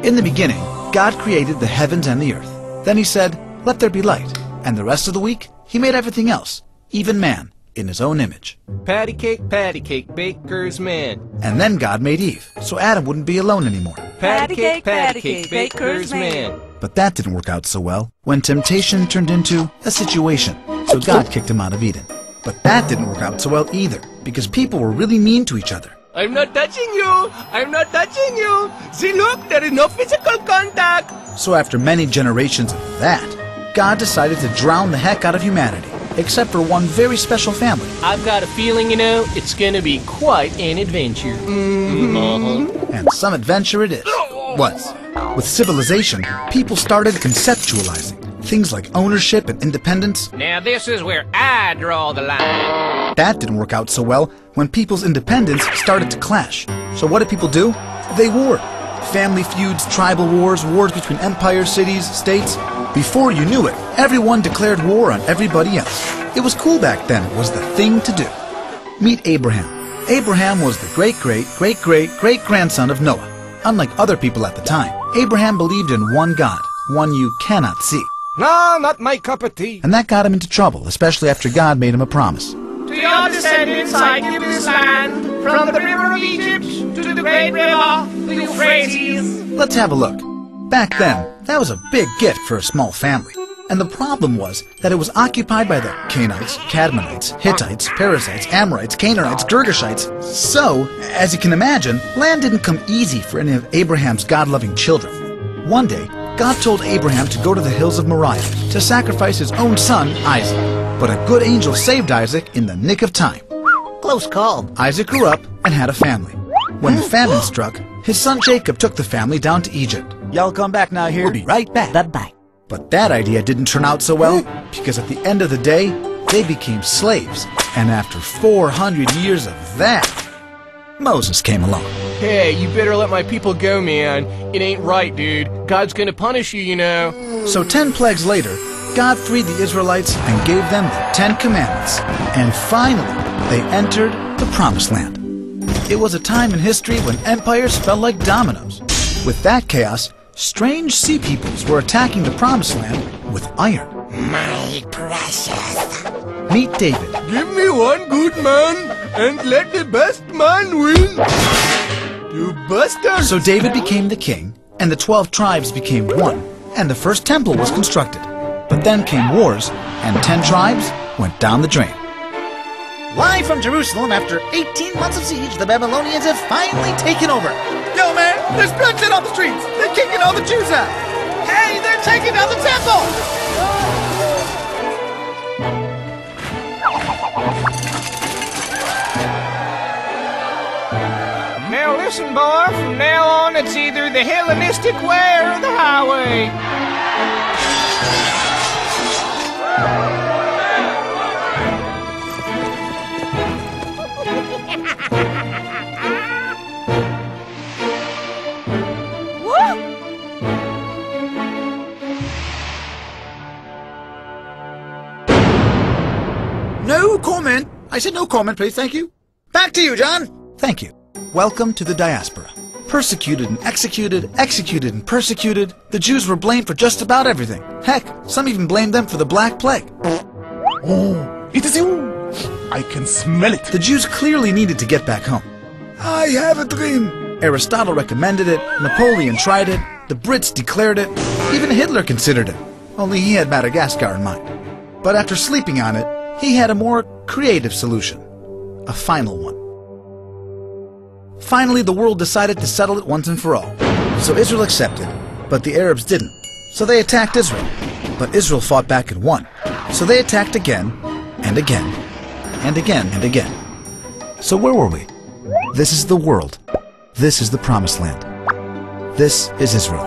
In the beginning, God created the heavens and the earth. Then he said, "Let there be light." And the rest of the week, he made everything else, even man, in his own image. Patty cake, baker's man. And then God made Eve, so Adam wouldn't be alone anymore. Patty cake, baker's man. But that didn't work out so well when temptation turned into a situation, so God kicked him out of Eden. But that didn't work out so well either, because people were really mean to each other. I'm not touching you! I'm not touching you! See, look, there is no physical contact! So after many generations of that, God decided to drown the heck out of humanity, except for one very special family. I've got a feeling, it's gonna be quite an adventure. And some adventure it is. Was. With civilization, people started conceptualizing things like ownership and independence. Now this is where I draw the line. That didn't work out so well when people's independence started to clash. So what did people do? They warred. Family feuds, tribal wars, wars between empires, cities, states. Before you knew it, everyone declared war on everybody else. It was cool back then. It was the thing to do. Meet Abraham. Abraham was the great-great-great-great-great-grandson of Noah. Unlike other people at the time, Abraham believed in one God, one you cannot see. No, not my cup of tea. And that got him into trouble, especially after God made him a promise. To your descendants I give this land, from the river of Egypt to the great river, the Euphrates. Let's have a look. Back then, that was a big gift for a small family. And the problem was that it was occupied by the Canaanites, Cadmonites, Hittites, Perizzites, Amorites, Canaanites, Girgashites. So, as you can imagine, land didn't come easy for any of Abraham's God-loving children. One day, God told Abraham to go to the hills of Moriah to sacrifice his own son, Isaac. But a good angel saved Isaac in the nick of time. Close call. Isaac grew up and had a family. When the famine struck, his son Jacob took the family down to Egypt. Y'all come back now here. We'll be right back. Bye-bye. But that idea didn't turn out so well, because at the end of the day, they became slaves. And after 400 years of that, Moses came along. Hey, you better let my people go, man. It ain't right, dude. God's gonna punish you, So 10 plagues later, God freed the Israelites and gave them the 10 Commandments. And finally, they entered the Promised Land. It was a time in history when empires fell like dominoes. With that chaos, strange sea peoples were attacking the Promised Land with iron. My precious. Meet David. Give me one good man, and let the best man win. You bastard! So David became the king, and the 12 tribes became one, and the first temple was constructed. But then came wars, and 10 tribes went down the drain. Live from Jerusalem, after 18 months of siege, the Babylonians have finally taken over. Yo, man, there's bloodshed on the streets. They're kicking all the Jews out. Hey, they're taking down the temple. Now listen, boy, from now on it's either the Hellenistic way or the highway. No comment. I said no comment, please. Thank you. Back to you, John. Thank you. Welcome to the diaspora. Persecuted and executed, executed and persecuted, the Jews were blamed for just about everything. Heck, some even blamed them for the Black Plague. Oh, it is you. I can smell it. The Jews clearly needed to get back home. I have a dream. Aristotle recommended it, Napoleon tried it, the Brits declared it, even Hitler considered it. Only he had Madagascar in mind. But after sleeping on it, he had a more creative solution. A final one. Finally, the world decided to settle it once and for all. So Israel accepted, but the Arabs didn't. So they attacked Israel. But Israel fought back and won. So they attacked again, and again, and again, and again. So where were we? This is the world. This is the Promised Land. This is Israel.